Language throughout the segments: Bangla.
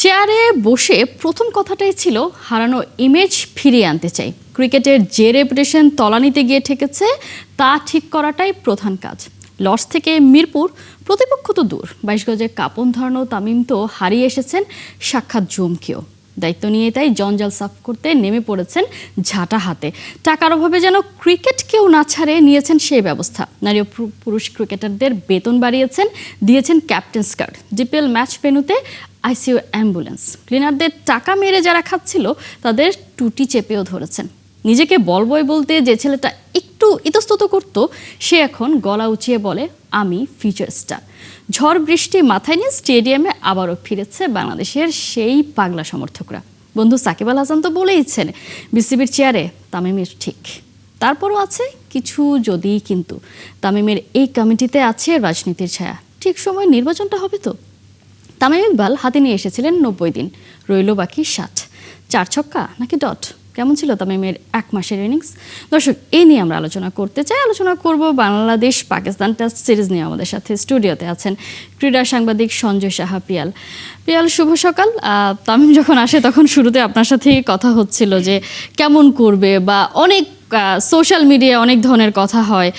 চেয়ারে বসে প্রথম কথাটাই ছিল হারানো ইমেজ ফিরিয়ে আনতে চাই। ক্রিকেটের যে রেপুটেশন তলানিতে গিয়ে ঠেকেছে তা ঠিক করাটাই প্রধান কাজ। লর্ডস থেকে মিরপুর, প্রতিপক্ষ তো দূর, 22 গজে কাঁপন ধরানো তামিম তো হারিয়ে এসেছেন সাক্ষাৎ জমকেও। দায়িত্ব নিয়ে তাই জঞ্জাল সাফ করতে নেমে পড়েছেন ঝাঁটা হাতে। টাকার অভাবে যেন ক্রিকেট কেউ না ছাড়ে নিয়েছেন সেই ব্যবস্থা। নারী ও পুরুষ ক্রিকেটারদের বেতন বাড়িয়েছেন, দিয়েছেন ক্যাপ্টেন্স কার্ড। ডিপিএল ম্যাচ ভেন্যুতে আইসিইউ অ্যাম্বুলেন্স। ক্লিনারদের টাকা মেরে যারা খাচ্ছিল তাদের টুটি চেপেও ধরেছেন। নিজেকে বল বয় বলতে যে ছেলেটা একটু ইতস্তত করত, সে এখন গলা উঁচিয়ে বলে আমি ফিউচার স্টার। ঝড় বৃষ্টি মাথায় নিয়ে স্টেডিয়ামে আবারও ফিরেছে বাংলাদেশের সেই পাগলা সমর্থকরা। বন্ধু সাকিব আল হাসান তো বলেইছেন বিসিবির চেয়ারে তামিমের ঠিক। তারপরও আছে কিছু যদি কিন্তু। তামিমের এই কমিটিতে আছে রাজনীতির ছায়া। ঠিক সময় নির্বাচনটা হবে তো। তামিম ইকবাল হাতে নিয়ে এসেছিলেন 90 দিন, রইল বাকি 60। 4 ছক্কা নাকি ডট? কেমন ছিল তামিমের 1 মাসের ইনিংস? দর্শক, এই নিয়ে আমরা আলোচনা করতে চাই। আলোচনা করব বাংলাদেশ পাকিস্তান টেস্ট সিরিজ নিয়ে। আমাদের সাথে স্টুডিওতে আছেন ক্রীড়া সাংবাদিক সঞ্জয় সাহা পিয়াল। পিয়াল, শুভ সকাল। তামিম যখন আসে তখন শুরুতে আপনার সাথেই কথা হচ্ছিল যে কেমন করবে, বা অনেক সোশ্যাল মিডিয়ায় অনেক ধরনের কথা হয়।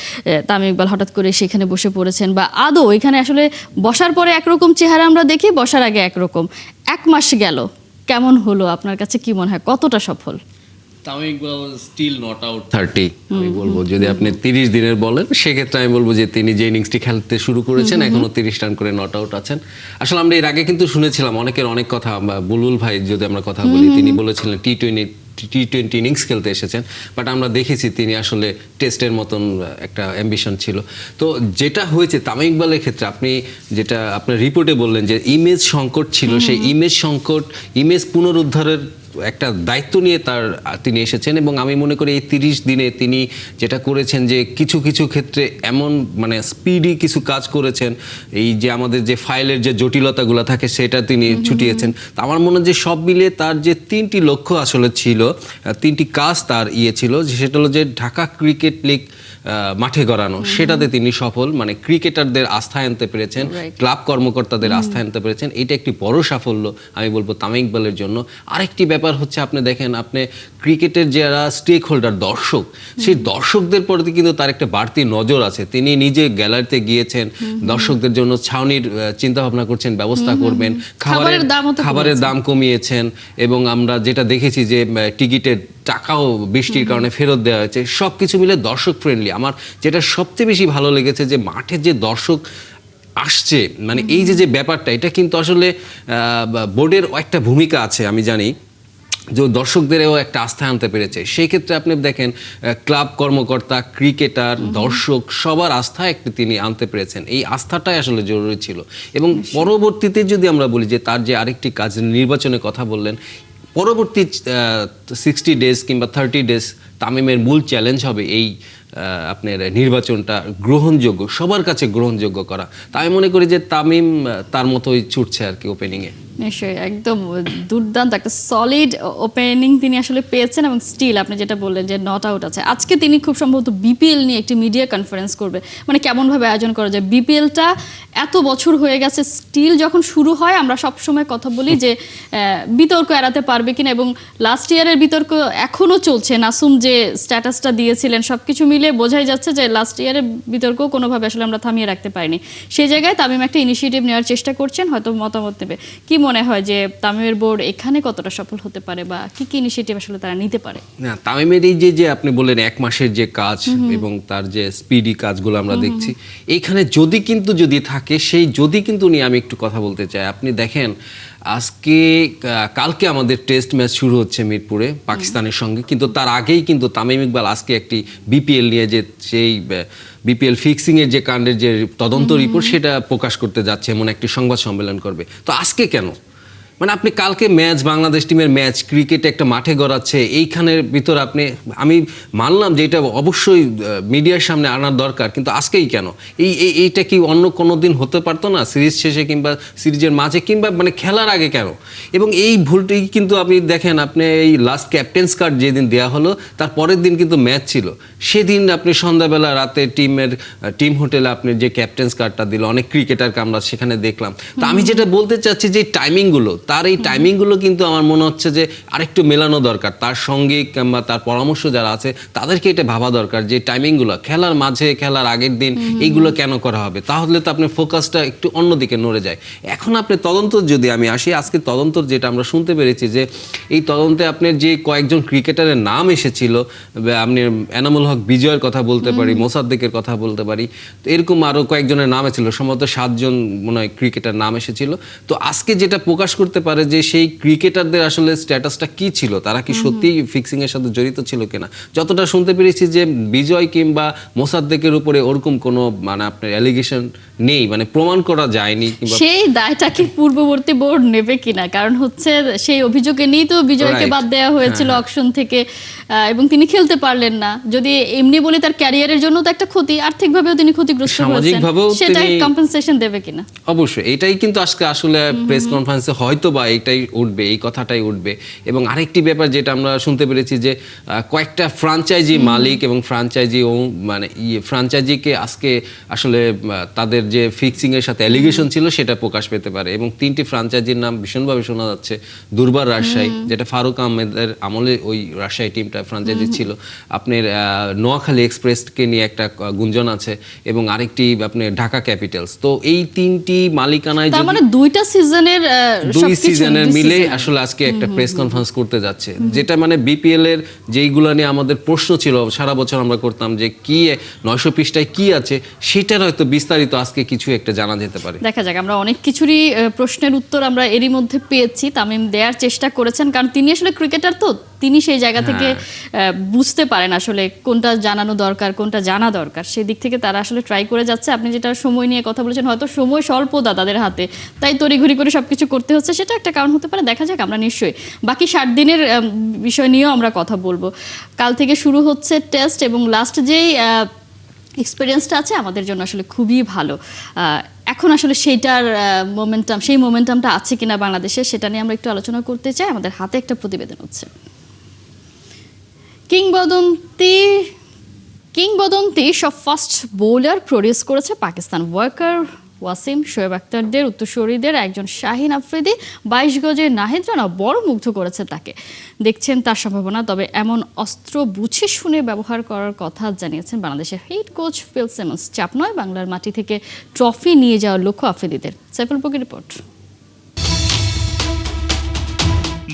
তামিম ইকবাল হঠাৎ করে সেখানে বসে পড়েছেন, বা আদৌ এখানে আসলে বসার পরে একরকম চেহারা আমরা দেখি, বসার আগে একরকম। 1 মাস গেল, কেমন হলো আপনার কাছে? কি মনে হয় কতটা সফল? Tamim Iqbal still not out 30। আমি বলবো যদি আপনি 30 দিনের বলেন, সেক্ষেত্রে আমি বলবো যে তিনি যে ইনিংসটি খেলতে শুরু করেছেন এখনো 30 রান করে নট আউট আছেন। আসলে আমরা এর আগে কিন্তু শুনেছিলাম অনেকের অনেক কথা। বুলবুল ভাই যদি আমরা কথা বলি, তিনি বলেছিলেন টি-20 ইনিংস খেলতে এসেছেন, বাট আমরা দেখেছি তিনি আসলে টেস্টের মতন একটা অ্যাম্বিশন ছিল। তো যেটা হয়েছে তামিম ইকবালের ক্ষেত্রে, আপনি যেটা আপনার রিপোর্টে বললেন যে ইমেজ সংকট ছিল, সেই ইমেজ পুনরুদ্ধারের একটা দায়িত্ব নিয়ে তিনি এসেছেন। এবং আমি মনে করি এই 30 দিনে তিনি যেটা করেছেন যে কিছু কিছু ক্ষেত্রে এমন মানে স্পিডি কিছু কাজ করেছেন, এই যে আমাদের যে ফাইলের যে জটিলতাগুলো থাকে সেটা তিনি ছুটিয়েছেন। তো আমার মনে হয় যে সব মিলিয়ে তার যে 3টি লক্ষ্য আসলে ছিল, 3টি কাজ তার ছিল, সেটা হলো যে ঢাকা ক্রিকেট লিগ মাঠে গড়ানো, সেটাতে তিনি সফল। মানে ক্রিকেটারদের আস্থায় আনতে পেরেছেন, ক্লাব কর্মকর্তাদের আস্থায় আনতে পেরেছেন। এটা একটি বড় সাফল্য আমি বলবো তামিম ইকবালের জন্য। আরেকটি ব্যাপার হচ্ছে, আপনি দেখেন, আপনি ক্রিকেটের যারা স্টেক হোল্ডার, দর্শক, সেই দর্শকদের প্রতি কিন্তু তার একটা বাড়তি নজর আছে। তিনি নিজে গ্যালারিতে গিয়েছেন, দর্শকদের জন্য ছাউনির চিন্তা ভাবনা করছেন, ব্যবস্থা করবেন, খাবারের দাম কমিয়েছেন। এবং আমরা যেটা দেখেছি যে টিকিটের টাকাও বৃষ্টির কারণে ফেরত দেওয়া হয়েছে। সব কিছু মিলে দর্শক ফ্রেন্ডলি। আমার যেটা সবচেয়ে বেশি ভালো লেগেছে যে মাঠে যে দর্শক আসছে, মানে এই যে ব্যাপারটা, এটা কিন্তু আসলে বোর্ডের একটা ভূমিকা আছে, আমি জানি, যে দর্শকদেরও একটা আস্থা আনতে পেরেছে। সেই ক্ষেত্রে আপনি দেখেন ক্লাব কর্মকর্তা, ক্রিকেটার, দর্শক সবার আস্থা একটু তিনি আনতে পেরেছেন। এই আস্থাটাই আসলে জরুরি ছিল। এবং পরবর্তীতে যদি আমরা বলি যে তার যে আরেকটি কাজ, নির্বাচনের কথা বললেন, পরবর্তী 60 ডেজ কিংবা 30 ডেজ তামিমের মূল চ্যালেঞ্জ হবে এই আপনার নির্বাচনটা গ্রহণযোগ্য, সবার কাছে গ্রহণযোগ্য করা। তা আমি মনে করি যে তামিম তার মতোই ছুটছে আর কি ওপেনিংয়ে। নিশ্চয়ই, একদম দুর্দান্ত একটা সলিড ওপেনিং তিনি আসলে পেয়েছেন। এবং স্টিল আপনি যেটা বললেন যে নট আউট আছে, আজকে তিনি খুব সম্ভবত বিপিএল নিয়ে একটি মিডিয়া কনফারেন্স করবে। মানে কেমনভাবে আয়োজন করা যায়, বিপিএলটা এত বছর হয়ে গেছে, স্টিল যখন শুরু হয় আমরা সবসময় কথা বলি যে বিতর্ক এড়াতে পারবে কিনা। এবং লাস্ট ইয়ারের বিতর্ক এখনও চলছে। নাসুম যে স্ট্যাটাসটা দিয়েছিলেন, সব কিছু মিলে বোঝাই যাচ্ছে যে লাস্ট ইয়ারের বিতর্ক কোনোভাবে আসলে আমরা থামিয়ে রাখতে পারিনি। সেই জায়গায় তামিম একটা ইনিশিয়েটিভ নেওয়ার চেষ্টা করছেন, হয়তো মতামত নেবে। কি মনে হয় যে তামিমের বোর্ড এখানে কতটা সফল হতে পারে, বা কি কি ইনিশিয়েটিভ আসলে তারা নিতে পারে? না, তামিমের এই যে আপনি বললেন 1 মাসের যে কাজ এবং তার যে স্পিডি কাজগুলো আমরা দেখছি, এইখানে যদি থাকে, সেই যদি কিন্তু নিয়ে আমি একটু কথা বলতে চাই। আপনি দেখেন কালকে আমাদের টেস্ট ম্যাচ শুরু হচ্ছে মিরপুরে পাকিস্তানের সঙ্গে, কিন্তু তার আগেই কিন্তু তামিম ইকবাল আজকে একটি বিপিএল নিয়ে যে সেই বিপিএল ফিক্সিং এর যে কাণ্ডের যে তদন্ত রিপোর্ট, সেটা প্রকাশ করতে যাচ্ছে, এমন একটি সংবাদ সম্মেলন করবে। তো আজকে কেন? মানে আপনি কালকে ম্যাচ, বাংলাদেশ টিমের ম্যাচ, ক্রিকেট একটা মাঠে গড়াচ্ছে, এইখানের ভিতর আমি মানলাম যে এটা অবশ্যই মিডিয়ার সামনে আনার দরকার, কিন্তু আজকেই কেন? এইটা কি অন্য কোনো দিন হতে পারতো না? সিরিজ শেষে কিংবা সিরিজের মাঝে কিংবা মানে খেলার আগে কেন? এবং এই ভুলটি কিন্তু আপনি দেখেন, আপনি এই লাস্ট ক্যাপ্টেন্স কার্ড যেদিন দেওয়া হলো তার পরের দিন কিন্তু ম্যাচ ছিল, সেদিন আপনি সন্ধ্যাবেলা রাতে টিম হোটেলে আপনি যে ক্যাপ্টেন্স কার্ডটা দিল, অনেক ক্রিকেটারকে আমরা সেখানে দেখলাম। তো আমি যেটা বলতে চাচ্ছি যে টাইমিংগুলো, তার এই টাইমিংগুলো কিন্তু আমার মনে হচ্ছে যে আরেকটু মেলানো দরকার, তার সঙ্গে কিংবা তার পরামর্শ যারা আছে তাদেরকে এটা ভাবা দরকার যে টাইমিংগুলো খেলার মাঝে খেলার আগের দিন এইগুলো কেন করা হবে, তাহলে তো আপনার ফোকাসটা একটু অন্যদিকে নড়ে যায়। এখন আপনি তদন্ত যদি আমি আসি, আজকে তদন্ত যেটা আমরা শুনতে পেরেছি যে এই তদন্তে আপনার যে কয়েকজন ক্রিকেটারের নাম এসেছিল, আপনি এনামুল হক বিজয়ের কথা বলতে পারি, মোসাদ্দেকের কথা বলতে পারি, তো এরকম আরও কয়েকজনের নাম ছিল, সম্ভবত 7 জন মনে হয় ক্রিকেটার নাম এসেছিল। তো আজকে যেটা প্রকাশ করতে পারে যে সেই ক্রিকেটারদের আসলে স্ট্যাটাসটা কি ছিল, তারা কি সত্যিই ফিক্সিং এর সাথে জড়িত ছিল কিনা। যতটা শুনতে পেরেছি যে বিজয় কিংবা মোসাদ্দেকের উপরে ওরকম কোনো মানে আপনার অ্যালিগেশন নেই, মানে প্রমাণ করা যায়নি, কিংবা সেই দায়টা কি পূর্ববর্তী বোর্ড নেবে কিনা, কারণ হচ্ছে সেই অভিযোগে নিয়েই তো বিজয়কে বাদ দেওয়া হয়েছিল অকশন থেকে, এবং তিনি খেলতে পারলেন না। যদি এমনি বলি তার ক্যারিয়ারের জন্য তো একটা ক্ষতি, আর্থিকভাবেও তিনি ক্ষতিগ্রস্ত হয়েছেন, সামাজিকভাবেও সেটা তিনি কম্পেনসেশন দেবে কিনা। অবশ্যই এটাই কিন্তু আজকে আসলে প্রেস কনফারেন্সে হয়তো বা এটাই উঠবে, এই কথাটাই উঠবে। এবং আরেকটি ব্যাপার যেটা আমরা শুনতে পেরেছি যে কয়েকটা ফ্রাঞ্চাইজি মালিক এবং ফ্রাঞ্চাইজিকে আজকে আসলে তাদের যে ফিক্সিং এর সাথে অ্যালিগেশন ছিল সেটা প্রকাশ পেতে পারে। এবং 3টি ফ্রাঞ্চাইজির নাম ভীষণভাবে শোনা যাচ্ছে। দুর্বার রাজশাহী, যেটা ফারুক আহমেদের আমলে ওই রাজশাহী টিমটা ফ্রাঞ্চাইজি ছিল, আপনার নোয়াখালী এক্সপ্রেসকে নিয়ে একটা গুঞ্জন আছে, এবং আরেকটি আপনার ঢাকা ক্যাপিটালস। তো এই 3টি মালিকানায় তার মানে দুইটা সিজনের দুই সিজনের মিলে আসলে আজকে একটা প্রেস কনফারেন্স করতে যাচ্ছে, যেটা মানে বিপিএল এর যেইগুলো নিয়ে আমাদের প্রশ্ন ছিল সারা বছর আমরা করতাম যে কি 900 পৃষ্ঠায় কি আছে, সেটার হয়তো বিস্তারিত আজকে কিছু একটা জানা যেতে পারে। দেখা যাক, আমরা অনেক কিছুরই প্রশ্নের উত্তর আমরা এরই মধ্যে পেয়েছি। তামিম দেওয়ার চেষ্টা করেছেন, কারণ তিনি আসলে ক্রিকেটার, তো তিনি সেই জায়গা থেকে বুঝতে পারেন আসলে কোনটা জানানো দরকার, কোনটা জানা দরকার। সেই দিক থেকে তারা আসলে ট্রাই করে যাচ্ছে। আপনি যেটা সময় নিয়ে কথা বলেছেন, হয়তো সময় স্বল্পতা তাদের হাতে, তাই তড়িঘড়ি করে সবকিছু করতে হচ্ছে, সেটা একটা কারণ হতে পারে। দেখা যাক, আমরা নিশ্চয়ই বাকি 60 দিনের বিষয় নিয়েও আমরা কথা বলবো। কাল থেকে শুরু হচ্ছে টেস্ট, এবং লাস্ট যেই এক্সপিরিয়েন্সটা আছে আমাদের জন্য আসলে খুবই ভালো। এখন আসলে সেই মোমেন্টামটা আছে কিনা বাংলাদেশে, সেটা নিয়ে আমরা একটু আলোচনা করতে চাই। আমাদের হাতে একটা প্রতিবেদন হচ্ছে। কিংবদন্তি সব ফাস্ট বোলার প্রডিউস করেছে পাকিস্তান। ওয়াকার, ওয়াসিম, শোয়েব আখতারদের উত্তরসূরিদের একজন শাহিন আফ্রিদি, 22 গজের নাহিদ রানা বড় মুগ্ধ করেছে তাকে। দেখছেন তার সম্ভাবনা, তবে এমন অস্ত্র বুঝে শুনে ব্যবহার করার কথা জানিয়েছেন বাংলাদেশের হেড কোচ ফিল সিমন্স। চাপ নয়, বাংলার মাটি থেকে ট্রফি নিয়ে যাওয়ার লক্ষ্য আফ্রিদিদের। সাইফুল পকির রিপোর্ট।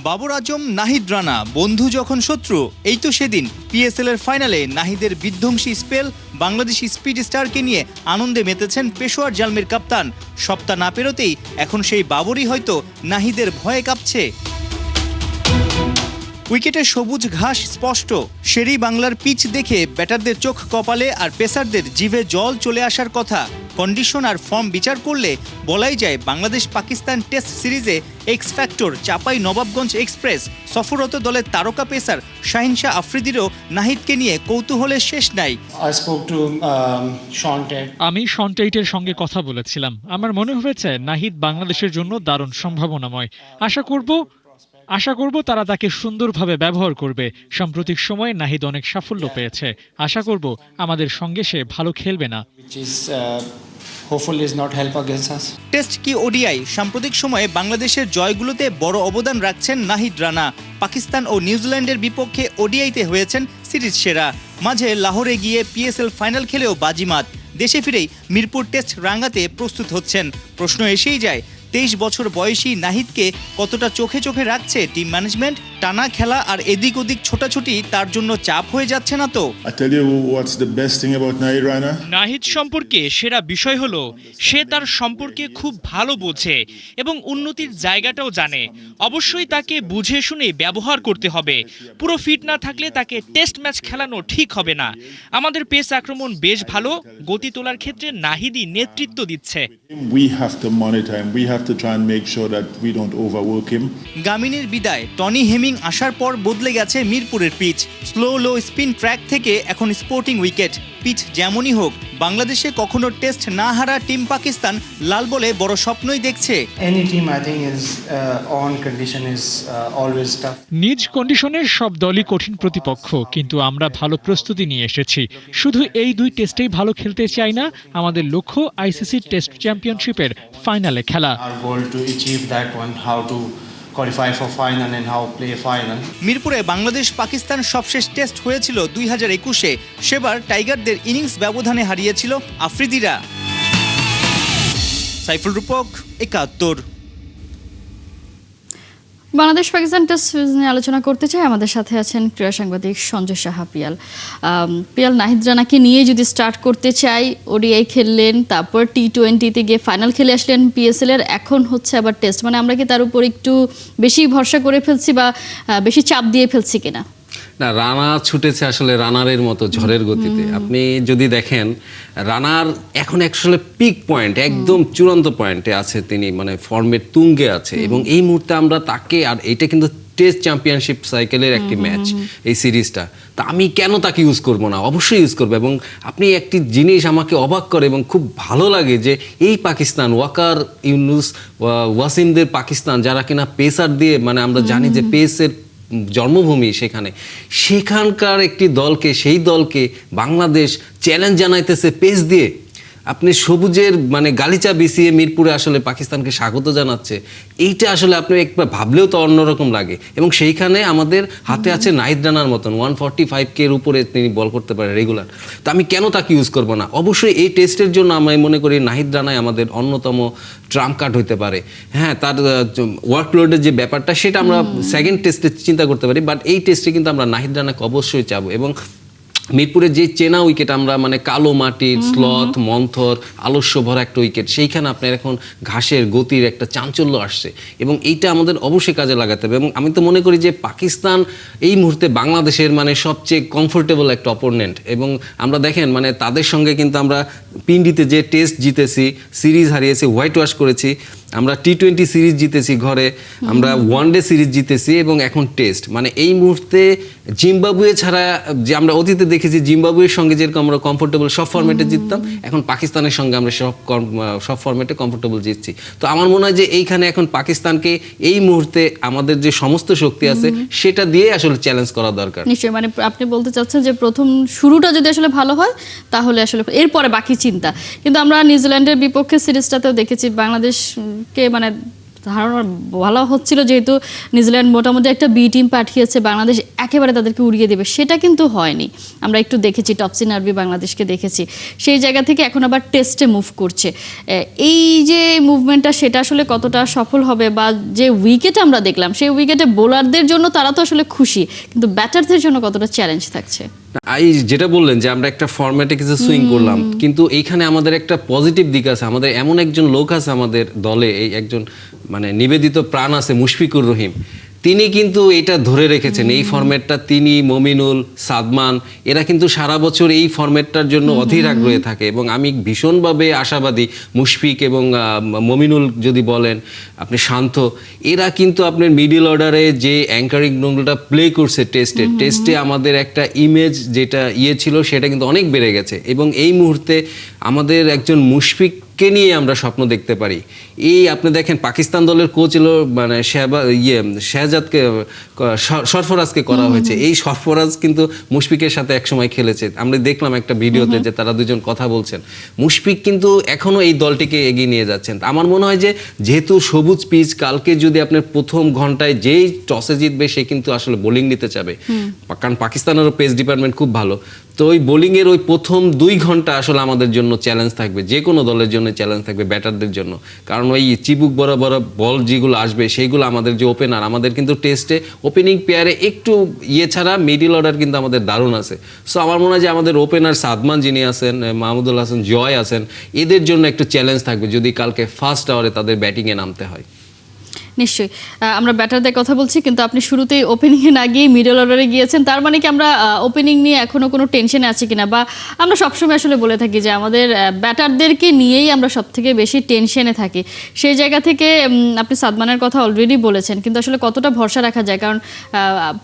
বাবর আজম, নাহিদ রানা বন্ধু যখন শত্রু, এই তো সেদিন পিএসএল এর ফাইনালে নাহিদের বিধ্বংসী স্পেল, বাংলাদেশি স্পিড স্টারকে নিয়ে আনন্দে মেতেছেন পেশোয়ার জালমির কাপ্তান। সপ্তাহ না পেরোতেই এখন সেই বাবরই হয়তো নাহিদের ভয়ে কাঁপছে। উইকেটে সবুজ ঘাস স্পষ্ট, শেরি বাংলার পিচ দেখে ব্যাটারদের চোখ কপালে আর পেসারদের জিভে জল চলে আসার কথা। কন্ডিশন আর ফর্ম বিচার করলে বলাই যায় বাংলাদেশ পাকিস্তান টেস্ট সিরিজে x factor Chapai Nawabganj express. সফররত দলের তারকা পেসার শাহিন শাহ আফ্রিদিরও নাহিদকে নিয়ে কৌতূহলের শেষ নাই। আমি শন টেইটের সঙ্গে কথা বলেছিলাম। আমার মনে হয়েছে নাহিদ বাংলাদেশের জন্য দারুণ সম্ভাবনাময়। আশা করব তারা তাকে সুন্দরভাবে ব্যবহার করবে। সাম্প্রতিক সময়ে নাহিদ অনেক সাফল্য পেয়েছে। আশা করব আমাদের সঙ্গে সে ভালো খেলবে না। টেস্ট কি ওডিআই, সাম্প্রতিক সময়ে বাংলাদেশের জয়গুলোতে বড় অবদান রাখছেন নাহিদ রানা। পাকিস্তান ও নিউজিল্যান্ডের বিপক্ষে ওডিআইতে হয়েছেন সিরিজ সেরা। মাঝে লাহোরে গিয়ে পিএসএল ফাইনাল খেলেও বাজিমাত। দেশে ফিরেই মিরপুর টেস্ট রাঙ্গাতে প্রস্তুত হচ্ছেন। প্রশ্ন এসেই যায়, 23 বছর বয়সী নাহিদকে কতটা চোখে চোখে রাখছে টিম ম্যানেজমেন্ট? টানা খেলা আর এদিক ওদিক ছোটাছুটি তার জন্য চাপ হয়ে যাচ্ছে না তো? নাহিদ সম্পর্কে সেরা বিষয় হলো সে তার সম্পর্কে খুব ভালো বোঝে এবং উন্নতির জায়গাটাও জানে। অবশ্যই তাকে বুঝে শুনে ব্যবহার করতে হবে। পুরো ফিট না থাকলে তাকে টেস্ট ম্যাচ খেলানো ঠিক হবে না। আমাদের পেস আক্রমণ বেশ ভালো, গতি তোলার ক্ষেত্রে নাহিদই নেতৃত্ব দিচ্ছে। গামিনীর বিদায়, টনি হেমিং আসার পর বদলে গেছে মিরপুরের পিচ। স্লো স্পিন ট্র্যাক থেকে এখন স্পোর্টিং উইকেট। পিচ যেমনই হোক, বাংলাদেশে কখনো টেস্ট না হারা টিম পাকিস্তান লাল বলে বড় স্বপ্নই দেখছে। নিজ কন্ডিশনের সব দলই কঠিন প্রতিপক্ষ, কিন্তু আমরা ভালো প্রস্তুতি নিয়ে এসেছি। শুধু এই 2 টেস্টেই ভালো খেলতে চাই না, আমাদের লক্ষ্য আইসিসি টেস্ট চ্যাম্পিয়নশিপের ফাইনালে খেলা। qualify for final and how play a final. মিরপুরে বাংলাদেশ পাকিস্তান সবশেষ টেস্ট হয়েছিল 2021-এ। সেবার টাইগারদের ইনিংস ব্যবধানে হারিয়েছিল আফ্রিদিরা। সাইফুল রূপক, ৭১। বাংলাদেশ পাকিস্তান টেস্ট সিরিজ নিয়ে আলোচনা করতে চাই। আমাদের সাথে আছেন ক্রীড়া সাংবাদিক সঞ্জয় সাহা পিয়াল। পিয়াল, নাহিদ রানাকে নিয়ে যদি স্টার্ট করতে চাই, ওডিআই খেললেন, তারপর টি20-তে গিয়ে ফাইনাল খেলে আসলেন পিএসএল এর, এখন হচ্ছে আবার টেস্ট, মানে আমরা কি তার উপর একটু বেশি ভরসা করে ফেলছি বা বেশি চাপ দিয়ে ফেলছি কিনা? না, রানা ছুটেছে আসলে রানারের মতো ঝড়ের গতিতে। আপনি যদি দেখেন রানার এখন আসলে পিক পয়েন্ট, একদম চূড়ান্ত পয়েন্টে আছে তিনি, মানে ফর্মের তুঙ্গে আছে। এবং এই মুহূর্তে আমরা তাকে, আর এটা কিন্তু টেস্ট চ্যাম্পিয়নশিপ সাইকেলের একটি ম্যাচ এই সিরিজটা, তা আমি কেন তাকে ইউজ করব না? অবশ্যই ইউজ করবো। এবং আপনি একটি জিনিস আমাকে অবাক করে এবং খুব ভালো লাগে যে এই পাকিস্তান, ওয়াকার ইউনুস, ওয়াসিমদের পাকিস্তান, যারা কিনা পেসার দিয়ে, মানে আমরা জানি যে পেসের জন্মভূমি সেখানকার একটি দলকে, সেই দলকে বাংলাদেশ চ্যালেঞ্জ জানাইতেছে পেস দিয়ে। আপনি সবুজের মানে গালিচা বিছিয়ে মিরপুরে আসলে পাকিস্তানকে স্বাগত জানাচ্ছে। এইটা আসলে আপনি একবার ভাবলেও তো অন্যরকম লাগে। এবং সেইখানে আমাদের হাতে আছে নাহিদ রানার মতন 145K এর উপরে তিনি বল করতে পারে রেগুলার। তো আমি কেন তাকে ইউজ করবো না? অবশ্যই এই টেস্টের জন্য আমি মনে করি নাহিদ রানাই আমাদের অন্যতম ট্রাম্প কার্ড হতে পারে। হ্যাঁ, তার ওয়ার্কলোডের যে ব্যাপারটা সেটা আমরা সেকেন্ড টেস্টে চিন্তা করতে পারি, বাট এই টেস্টে কিন্তু আমরা নাহিদ রানাকে অবশ্যই চাবো। এবং মিরপুরের যে চেনা উইকেট, আমরা মানে কালো মাটির স্লথ, মন্থর, আলস্য ভরা একটা উইকেট, সেইখানে আপনার এখন ঘাসের গতির একটা চাঞ্চল্য আসছে এবং এইটা আমাদের অবশ্যই কাজে লাগাতে হবে। এবং আমি তো মনে করি যে পাকিস্তান এই মুহূর্তে বাংলাদেশের মানে সবচেয়ে কমফোর্টেবল একটা অপোনেন্ট। এবং আমরা দেখেন মানে তাদের সঙ্গে কিন্তু আমরা পিন্ডিতে যে টেস্ট জিতেছি, সিরিজ হারিয়েছি, হোয়াইট ওয়াশ করেছি, আমরা টি20 সিরিজ জিতেছি ঘরে, আমরা ওয়ানডে সিরিজ জিতেছি এবং এখন টেস্ট। মানে এই মুহূর্তে জিম্বাবুয়ে ছাড়া, যে আমরা অতীতে দেখেছি জিম্বাবুয়ের সঙ্গে যেরকম আমরা কমফোর্টেবল সব ফরম্যাটে জিততাম, এখন পাকিস্তানের সঙ্গে আমরা সব ফরম্যাটে কমফোর্টেবল জিতছি। তো আমার মনে হয় যে এইখানে এখন পাকিস্তানকে এই মুহূর্তে আমাদের যে সমস্ত শক্তি আছে সেটা দিয়ে আসলে চ্যালেঞ্জ করা দরকার। নিশ্চয়ই, মানে আপনি বলতে চাচ্ছেন যে প্রথম শুরুটা যদি আসলে ভালো হয় তাহলে আসলে এরপরে বাকি চিন্তা। কিন্তু আমরা নিউজিল্যান্ডের বিপক্ষে সিরিজটাতেও দেখেছি বাংলাদেশকে মানে ধারণা ভালো হচ্ছিল, যেহেতু নিউজিল্যান্ড মোটামুটি একটা বি টিম পাঠিয়েছে, বাংলাদেশ একেবারে তাদেরকে উড়িয়ে দেবে, সেটা কিন্তু হয়নি। আমরা একটু দেখেছি টপসিন আরবি বাংলাদেশকে দেখেছি, সেই জায়গা থেকে এখন আবার টেস্টে মুভ করছে। এই যে মুভমেন্টটা, সেটা আসলে কতটা সফল হবে, বা যে উইকেট আমরা দেখলাম সেই উইকেটে বোলারদের জন্য তারা তো আসলে খুশি, কিন্তু ব্যাটারদের জন্য কতটা চ্যালেঞ্জ থাকছে? যেটা বললেন যে আমরা একটা ফরম্যাটে কিছু সুইং করলাম, কিন্তু এইখানে আমাদের একটা পজিটিভ দিক আছে। আমাদের এমন একজন লোক আছে আমাদের দলে, এই একজন মানে নিবেদিত প্রাণ আছে, মুশফিকুর রহিম। তিনি কিন্তু এটা ধরে রেখেছেন এই ফরম্যাটটা। তিনি, মমিনুল, সাদমান, এরা কিন্তু সারা বছর এই ফরম্যাটটার জন্য অধীর আগ্রহে থাকে এবং আমি ভীষণভাবে আশাবাদী। মুশফিক এবং মমিনুল যদি বলেন, আপনি শান্ত, এরা কিন্তু আপনার মিডল অর্ডারে যে অ্যাঙ্কারিং রোলটা প্লে করছে টেস্টে আমাদের একটা ইমেজ যেটা ছিল সেটা কিন্তু অনেক বেড়ে গেছে। এবং এই মুহূর্তে আমাদের একজন মুশফিককে নিয়ে আমরা স্বপ্ন দেখতে পারি। এই আপনি দেখেন পাকিস্তান দলের কোচ হলো মানে শাহজাদকে, সরফরাজকে করা হয়েছে। এই সরফরাজ কিন্তু মুশফিকের সাথে একসময় খেলেছে, আমরা দেখলাম একটা ভিডিওতে যে তারা দুজন কথা বলছেন। মুশফিক কিন্তু এখনো এই দলটিকে এগিয়ে নিয়ে যাচ্ছেন। আমার মনে হয় যে যেহেতু সবুজ পিচ, কালকে যদি আপনার প্রথম ঘন্টায় যেই টসে জিতবে সে কিন্তু আসলে বোলিং নিতে চাবে, কারণ পাকিস্তানেরও পেস ডিপার্টমেন্ট খুব ভালো। তো ওই বোলিংয়ের ওই প্রথম 2 ঘন্টা আসলে আমাদের জন্য চ্যালেঞ্জ থাকবে, যে কোনো দলের জন্য চ্যালেঞ্জ থাকবে, ব্যাটারদের জন্য। কারণ ওই চিবুক বড় বড় বল যেগুলো আসবে সেইগুলো আমাদের যে ওপেনার, আমাদের কিন্তু টেস্টে ওপেনিং পেয়ারে একটু ছাড়া মিডল অর্ডার কিন্তু আমাদের দারুণ আছে। সো আমার মনে হয় যে আমাদের ওপেনার সাদমান যিনি আছেন, মাহমুদুল হাসান, জয় আছেন, এদের জন্য একটু চ্যালেঞ্জ থাকবে যদি কালকে ফার্স্ট আওয়ারে তাদের ব্যাটিংয়ে নামতে হয়। নিশ্চয়ই, আমরা ব্যাটারদের কথা বলছি, কিন্তু আপনি শুরুতেই ওপেনিংয়ে না গিয়ে মিডল অর্ডারে গিয়েছেন, তার মানে কি আমরা ওপেনিং নিয়ে এখনো কোনো টেনশনে আছি কিনা? বা আমরা সবসময় আসলে বলে থাকি যে আমাদের ব্যাটারদেরকে নিয়েই আমরা সব থেকে বেশি টেনশনে থাকি। সেই জায়গা থেকে আপনি সাদমানের কথা অলরেডি বলেছেন, কিন্তু আসলে কতটা ভরসা রাখা যায়? কারণ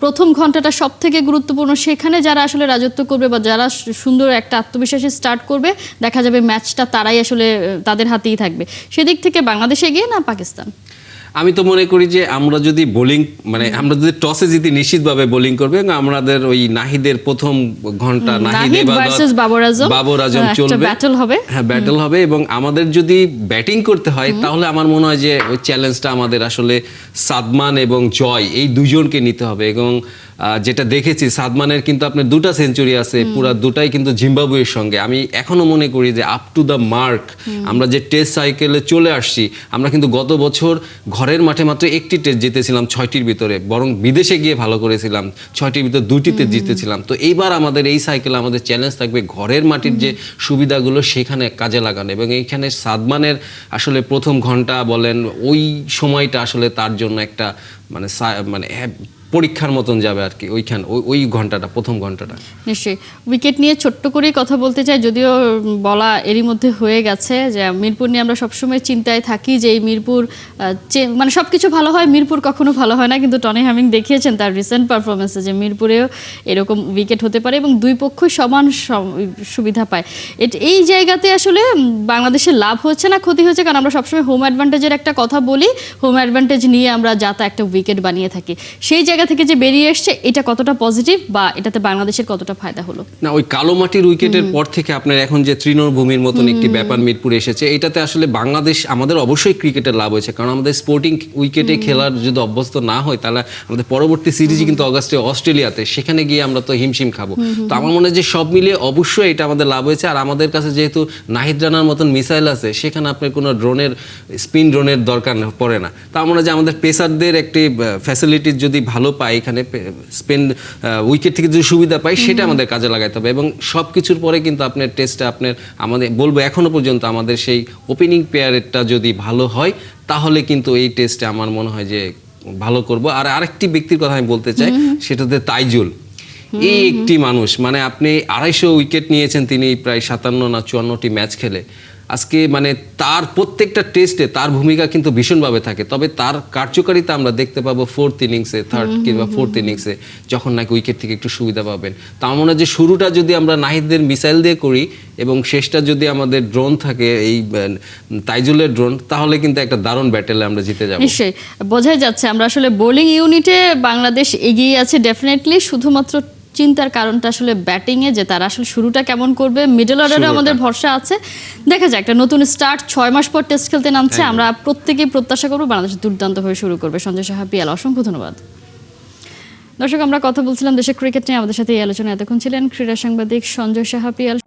প্রথম ঘন্টাটা সব থেকে গুরুত্বপূর্ণ, সেখানে যারা আসলে রাজত্ব করবে বা যারা সুন্দর একটা আত্মবিশ্বাসী স্টার্ট করবে, দেখা যাবে ম্যাচটা তারাই আসলে তাদের হাতেই থাকবে। সেদিক থেকে বাংলাদেশ এগিয়ে না পাকিস্তান? আমি তো মনে করি যে আমরা যদি বোলিং মানে আমরা যদি টসে জিতি নিশ্চিতভাবে বোলিং করবে এবং আমাদের ওই নাহিদের প্রথম ঘন্টা নাহিদ ভার্সেস বাবর আজম একটা চলবে, ব্যাটল হবে। হ্যাঁ ব্যাটল হবে এবং আমাদের যদি ব্যাটিং করতে হয় তাহলে আমার মনে হয় যে ওই চ্যালেঞ্জটা আমাদের আসলে সাদমান এবং জয় এই দুজনকে নিতে হবে এবং যেটা দেখেছি সাদমানের কিন্তু আপনার 2টা সেঞ্চুরি আছে, পুরা 2টাই কিন্তু জিম্বাবুয়ের সঙ্গে। আমি এখনো মনে করি যে আপ টু দ্য মার্ক আমরা যে টেস্ট সাইকেলে চলে আসছি, আমরা কিন্তু গত বছর ঘরের মাঠে মাত্র একটি টেস্ট জিতেছিলাম 6টির ভিতরে, বরং বিদেশে গিয়ে ভালো করেছিলাম 6টির ভিতরে 2টিতে জিতেছিলাম। তো এইবার আমাদের এই সাইকেলে আমাদের চ্যালেঞ্জ থাকবে ঘরের মাটির যে সুবিধাগুলো সেখানে কাজে লাগানো এবং এইখানে সাদমানের আসলে প্রথম ঘন্টা বলেন ওই সময়টা আসলে তার জন্য একটা মানে মানে পরীক্ষার মতন যাবে আর কি ওই ঘন্টাটা, প্রথম ঘন্টাটা। নিশ্চয়ই উইকেট নিয়ে ছোট্ট করেই কথা বলতে চাই, যদিও বলা এরই মধ্যে হয়ে গেছে যে মিরপুর নিয়ে আমরা সবসময় চিন্তায় থাকি যে এই মিরপুর মানে সবকিছু ভালো হয়, মিরপুর কখনো ভালো হয় না, কিন্তু টনি হ্যামিং দেখিয়েছেন তার রিসেন্ট পারফরমেন্সে যে মিরপুরেও এরকম উইকেট হতে পারে এবং দুই পক্ষই সমান সুবিধা পায়। এই জায়গাতে আসলে বাংলাদেশের লাভ হচ্ছে না ক্ষতি হচ্ছে, কারণ আমরা সবসময় হোম অ্যাডভান্টেজের একটা কথা বলি, হোম অ্যাডভান্টেজ নিয়ে আমরা যাতা একটা উইকেট বানিয়ে থাকি। সেই জায়গা থেকে যে বেরিয়ে এসছে এটা কতটা পজিটিভ বা এটাতে বাংলাদেশের কতটা ফায়দা হলো? না ওই কালো মাটির উইকেটের পর থেকে আপনার এখন যে তৃণভূমির মতন একটি ব্যাপার মিরপুরে এসেছে, এটাতে আসলে বাংলাদেশ আমাদের অবশ্যই ক্রিকেটের লাভ হয়েছে, কারণ আমাদের স্পোর্টিং উইকেটে খেলার যদি অভ্যস্ত না হয় তাহলে আমাদের পরবর্তী সিরিজই কিন্তু অগাস্টে অস্ট্রেলিয়াতে, সেখানে গিয়ে আমরা তো হিমশিম খাবো। তো আমার মনে হয় যে সব মিলিয়ে অবশ্যই এটা আমাদের লাভ হয়েছে। আর আমাদের কাছে যেহেতু নাহিদ রানার মতন মিসাইল আছে, সেখানে আপনার কোনো স্পিন ড্রোনের দরকার পড়ে না। তা আমরা যে আমাদের পেসারদের একটি ফ্যাসিলিটি যদি ভালো পাই, এখানে উইকেট থেকে যে সুবিধা পাই সেটা আমাদের কাজে লাগাইতে হবে এবং সব কিছুর পরে কিন্তু আপনার টেস্টে আমাদের বলবো এখনো পর্যন্ত আমাদের সেই ওপেনিং পেয়ারটা যদি ভালো হয় তাহলে কিন্তু এই টেস্টে আমার মনে হয় যে ভালো করব। আর আরেকটি ব্যক্তির কথা আমি বলতে চাই, সেটা হচ্ছে তাইজুল। এই একটি মানুষ মানে আপনি 250 উইকেট নিয়েছেন তিনি প্রায় 57 না 54টি ম্যাচ খেলে। আজকে মানে তার প্রত্যেকটা টেস্টে তার ভূমিকা কিন্তু ভীষণভাবে থাকে, তবে তার কার্যকারিতা আমরা দেখতে পাবো 4th ইনিংসে, 3rd কিংবা 4th ইনিংসে যখন নাকি উইকেট থেকে একটু সুবিধা পাবেন। তা মনে হয় যে শুরুটা যদি আমরা নাহিদদের মিসাইল দিয়ে করি এবং শেষটা যদি আমাদের ড্রোন থাকে এই তাইজুলের ড্রোন, তাহলে কিন্তু একটা দারুণ ব্যাটেলে আমরা জিতে যাব। নিশ্চয়ই বোঝাই যাচ্ছে আমরা আসলে বোলিং ইউনিটে বাংলাদেশ এগিয়ে আছে ডেফিনেটলি, শুধুমাত্র চিন্তার কারণটা আসলে ব্যাটিংয়ে যে তারা আসলে শুরুটা কেমন করবে, মিডল অর্ডারে আমাদের ভরসা আছে। দেখা যায় একটা নতুন স্টার্ট, 6 মাস পর টেস্ট খেলতে নামছে, আমরা প্রত্যেকেই প্রত্যাশা করবো বাংলাদেশ দুর্দান্তভাবে শুরু করবে। সঞ্জয় সাহা, পিয়াল, অসংখ্য ধন্যবাদ। দর্শক, আমরা কথা বলছিলাম দেশের ক্রিকেট নিয়ে, আমাদের সাথে এই আলোচনায় এতক্ষণ ছিলেন ক্রীড়া সাংবাদিক সঞ্জয় সাহা, পিয়াল।